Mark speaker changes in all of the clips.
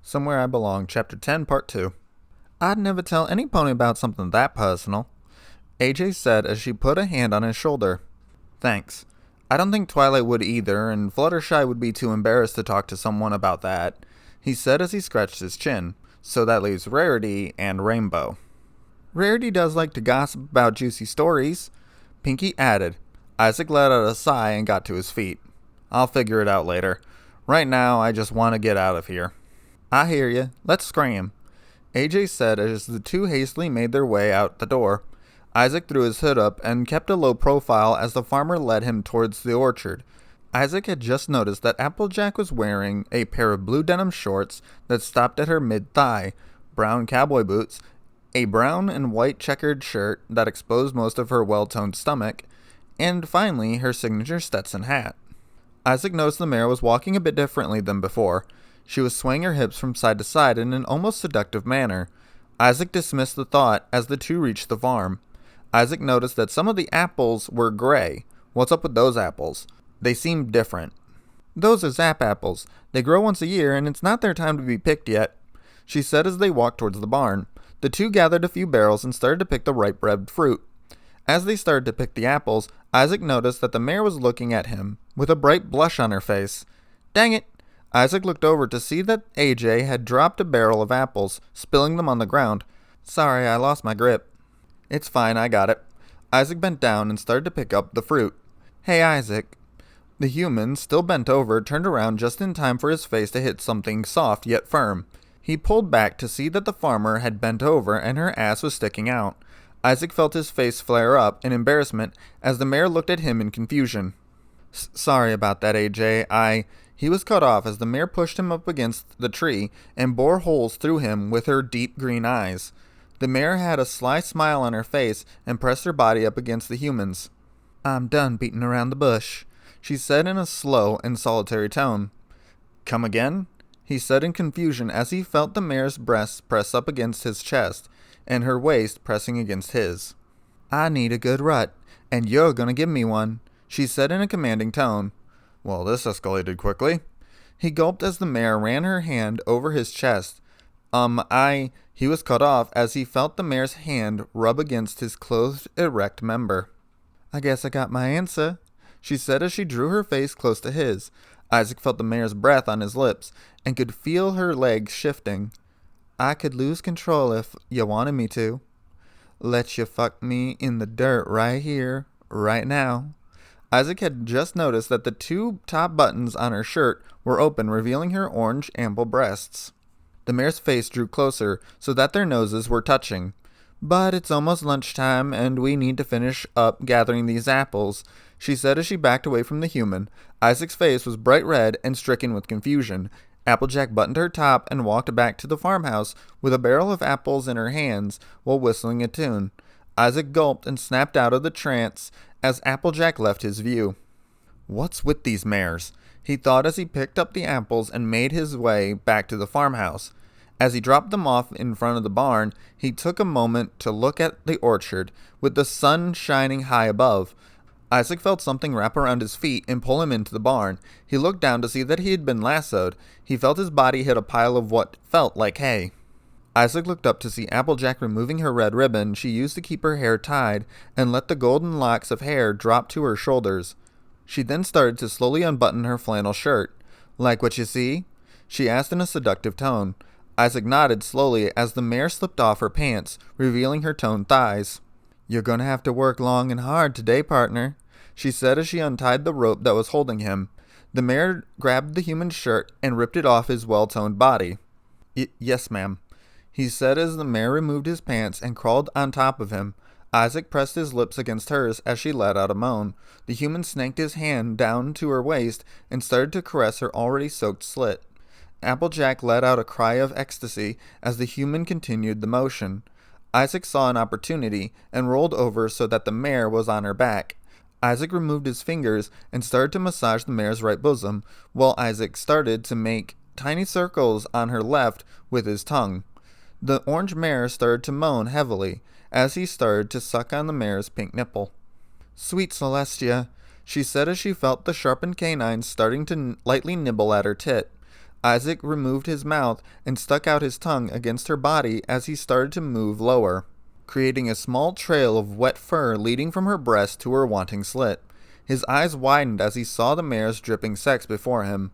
Speaker 1: Somewhere I Belong, Chapter 10, Part 2. I'd never tell any pony about something that personal, AJ said as she put a hand on his shoulder. Thanks. I don't think Twilight would either, and Fluttershy would be too embarrassed to talk to someone about that, he said as he scratched his chin. So that leaves Rarity and Rainbow. Rarity does like to gossip about juicy stories, Pinkie added. Isaac let out a sigh and got to his feet. I'll figure it out later. Right now, I just want to get out of here. I hear you. Let's scram, AJ said as the two hastily made their way out the door. Isaac threw his hood up and kept a low profile as the farmer led him towards the orchard. Isaac had just noticed that Applejack was wearing a pair of blue denim shorts that stopped at her mid-thigh, brown cowboy boots, a brown and white checkered shirt that exposed most of her well-toned stomach, and finally her signature Stetson hat. Isaac noticed the mare was walking a bit differently than before. She was swaying her hips from side to side in an almost seductive manner. Isaac dismissed the thought as the two reached the farm. Isaac noticed that some of the apples were gray. What's up with those apples? They seemed different. Those are Zap apples. They grow once a year, and it's not their time to be picked yet, she said as they walked towards the barn. The two gathered a few barrels and started to pick the ripe red fruit. As they started to pick the apples, Isaac noticed that the mare was looking at him, with a bright blush on her face. Dang it! Isaac looked over to see that AJ had dropped a barrel of apples, spilling them on the ground. Sorry, I lost my grip. It's fine, I got it. Isaac bent down and started to pick up the fruit. Hey, Isaac. The human, still bent over, turned around just in time for his face to hit something soft yet firm. He pulled back to see that the farmer had bent over and her ass was sticking out. Isaac felt his face flare up in embarrassment as the mare looked at him in confusion. Sorry about that, AJ. He was cut off as the mare pushed him up against the tree and bored holes through him with her deep green eyes. The mare had a sly smile on her face and pressed her body up against the human's. I'm done beating around the bush, she said in a slow and solitary tone. Come again? He said in confusion as he felt the mare's breasts press up against his chest and her waist pressing against his. I need a good rut, and you're gonna give me one, she said in a commanding tone. Well, this escalated quickly. He gulped as the mare ran her hand over his chest. He was cut off as he felt the mare's hand rub against his clothed, erect member. I guess I got my answer, she said as she drew her face close to his. Isaac felt the mare's breath on his lips and could feel her legs shifting. I could lose control if you wanted me to. Let you fuck me in the dirt right here, right now. Isaac had just noticed that the two top buttons on her shirt were open, revealing her orange, ample breasts. The mare's face drew closer so that their noses were touching. But it's almost lunchtime, and we need to finish up gathering these apples, she said as she backed away from the human. Isaac's face was bright red and stricken with confusion. Applejack buttoned her top and walked back to the farmhouse with a barrel of apples in her hands while whistling a tune. Isaac gulped and snapped out of the trance as Applejack left his view. What's with these mares? He thought as he picked up the apples and made his way back to the farmhouse. As he dropped them off in front of the barn, he took a moment to look at the orchard, with the sun shining high above. Isaac felt something wrap around his feet and pull him into the barn. He looked down to see that he had been lassoed. He felt his body hit a pile of what felt like hay. Isaac looked up to see Applejack removing her red ribbon she used to keep her hair tied and let the golden locks of hair drop to her shoulders. She then started to slowly unbutton her flannel shirt. Like what you see? She asked in a seductive tone. Isaac nodded slowly as the mare slipped off her pants, revealing her toned thighs. You're going to have to work long and hard today, partner, she said as she untied the rope that was holding him. The mare grabbed the human shirt and ripped it off his well-toned body. Yes, ma'am, he said as the mare removed his pants and crawled on top of him. Isaac pressed his lips against hers as she let out a moan. The human snanked his hand down to her waist and started to caress her already soaked slit. Applejack let out a cry of ecstasy as the human continued the motion. Isaac saw an opportunity and rolled over so that the mare was on her back. Isaac removed his fingers and started to massage the mare's right bosom, while Isaac started to make tiny circles on her left with his tongue. The orange mare started to moan heavily as he started to suck on the mare's pink nipple. Sweet Celestia, she said as she felt the sharpened canines starting to lightly nibble at her tit. Isaac removed his mouth and stuck out his tongue against her body as he started to move lower, creating a small trail of wet fur leading from her breast to her wanting slit. His eyes widened as he saw the mare's dripping sex before him.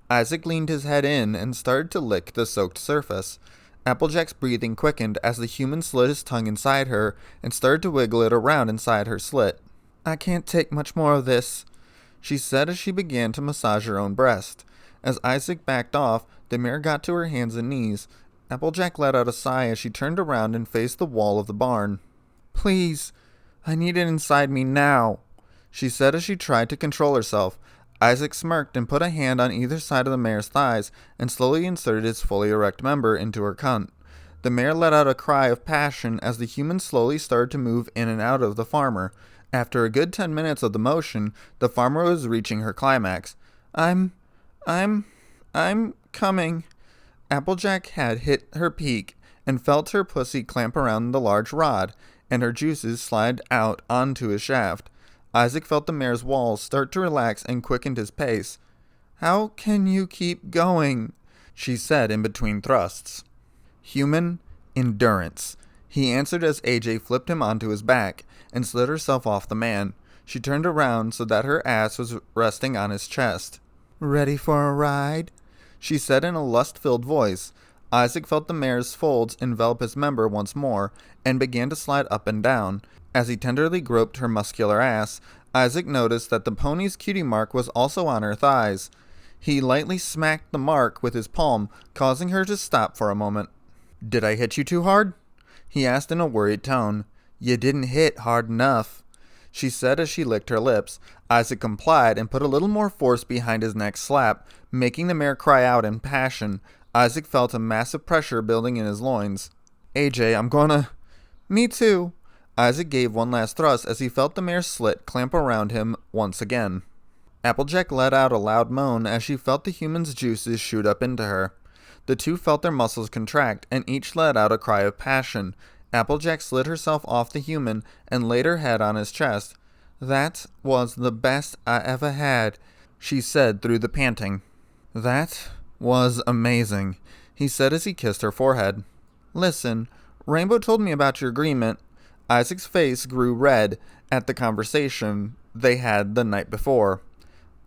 Speaker 1: Isaac leaned his head in and started to lick the soaked surface. Applejack's breathing quickened as the human slid his tongue inside her and started to wiggle it around inside her slit. "I can't take much more of this," she said as she began to massage her own breast. As Isaac backed off, the mare got to her hands and knees. Applejack let out a sigh as she turned around and faced the wall of the barn. "Please, I need it inside me now," she said as she tried to control herself. Isaac smirked and put a hand on either side of the mare's thighs and slowly inserted his fully erect member into her cunt. The mare let out a cry of passion as the human slowly started to move in and out of the farmer. After a good 10 minutes of the motion, the farmer was reaching her climax. I'm coming." Applejack had hit her peak and felt her pussy clamp around the large rod, and her juices slide out onto his shaft. Isaac felt the mare's walls start to relax and quickened his pace. "How can you keep going?" she said in between thrusts. "Human endurance," he answered as AJ flipped him onto his back and slid herself off the man. She turned around so that her ass was resting on his chest. "Ready for a ride?" she said in a lust-filled voice. Isaac felt the mare's folds envelop his member once more and began to slide up and down. As he tenderly groped her muscular ass, Isaac noticed that the pony's cutie mark was also on her thighs. He lightly smacked the mark with his palm, causing her to stop for a moment. "Did I hit you too hard?" he asked in a worried tone. "You didn't hit hard enough," she said as she licked her lips. Isaac complied and put a little more force behind his next slap, making the mare cry out in passion. Isaac felt a massive pressure building in his loins. "AJ, I'm gonna..." "Me too." Isaac gave one last thrust as he felt the mare's slit clamp around him once again. Applejack let out a loud moan as she felt the human's juices shoot up into her. The two felt their muscles contract, and each let out a cry of passion. Applejack slid herself off the human and laid her head on his chest. "That was the best I ever had," she said through the panting. "That was amazing," he said as he kissed her forehead. "Listen, Rainbow told me about your agreement." Isaac's face grew red at the conversation they had the night before.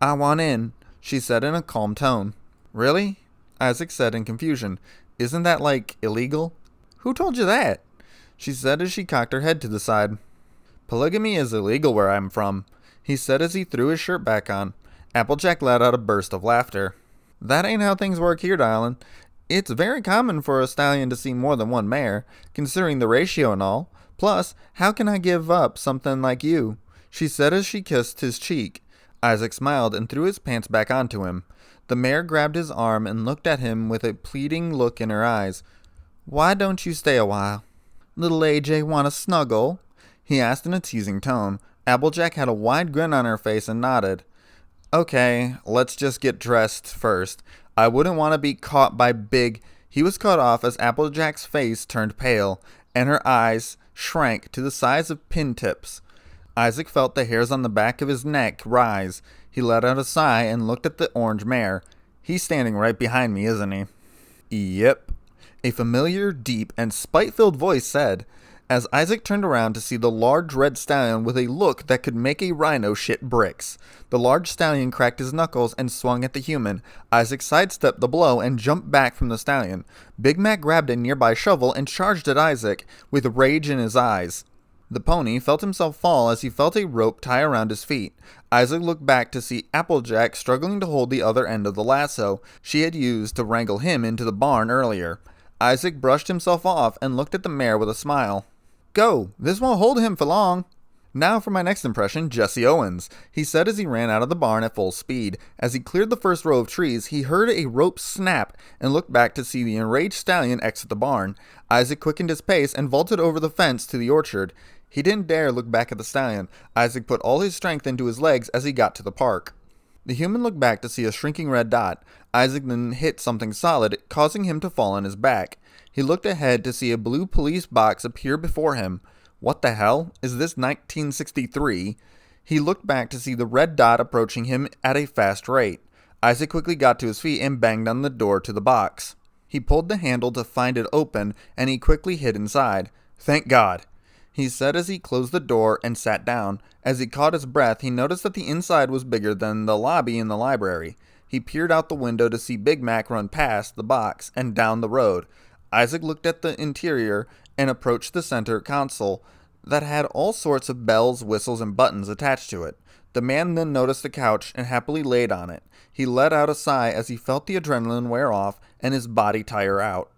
Speaker 1: "I want in," she said in a calm tone. "Really?" Isaac said in confusion. "Isn't that, illegal?" "Who told you that?" she said as she cocked her head to the side. "Polygamy is illegal where I'm from," he said as he threw his shirt back on. Applejack let out a burst of laughter. "That ain't how things work here, darling. It's very common for a stallion to see more than one mare, considering the ratio and all. Plus, how can I give up something like you?" she said as she kissed his cheek. Isaac smiled and threw his pants back onto him. The mare grabbed his arm and looked at him with a pleading look in her eyes. "Why don't you stay a while?" "Little AJ want to snuggle?" he asked in a teasing tone. Applejack had a wide grin on her face and nodded. "Okay, let's just get dressed first. I wouldn't want to be caught by big..." He was cut off as Applejack's face turned pale, and her eyes shrank to the size of pin tips. Isaac felt the hairs on the back of his neck rise. He let out a sigh and looked at the orange mare. "He's standing right behind me, isn't he?" "Yep," a familiar, deep, and spite-filled voice said, as Isaac turned around to see the large red stallion with a look that could make a rhino shit bricks. The large stallion cracked his knuckles and swung at the human. Isaac sidestepped the blow and jumped back from the stallion. Big Mac grabbed a nearby shovel and charged at Isaac, with rage in his eyes. The pony felt himself fall as he felt a rope tie around his feet. Isaac looked back to see Applejack struggling to hold the other end of the lasso she had used to wrangle him into the barn earlier. Isaac brushed himself off and looked at the mare with a smile. "Go! This won't hold him for long." "Now for my next impression, Jesse Owens," he said as he ran out of the barn at full speed. As he cleared the first row of trees, he heard a rope snap and looked back to see the enraged stallion exit the barn. Isaac quickened his pace and vaulted over the fence to the orchard. He didn't dare look back at the stallion. Isaac put all his strength into his legs as he got to the park. The human looked back to see a shrinking red dot. Isaac then hit something solid, causing him to fall on his back. He looked ahead to see a blue police box appear before him. What the hell? Is this 1963? He looked back to see the red dot approaching him at a fast rate. Isaac quickly got to his feet and banged on the door to the box. He pulled the handle to find it open, and he quickly hid inside. "Thank God," he said as he closed the door and sat down. As he caught his breath, he noticed that the inside was bigger than the lobby in the library. He peered out the window to see Big Mac run past the box and down the road. Isaac looked at the interior and approached the center console that had all sorts of bells, whistles, and buttons attached to it. The man then noticed the couch and happily laid on it. He let out a sigh as he felt the adrenaline wear off and his body tire out.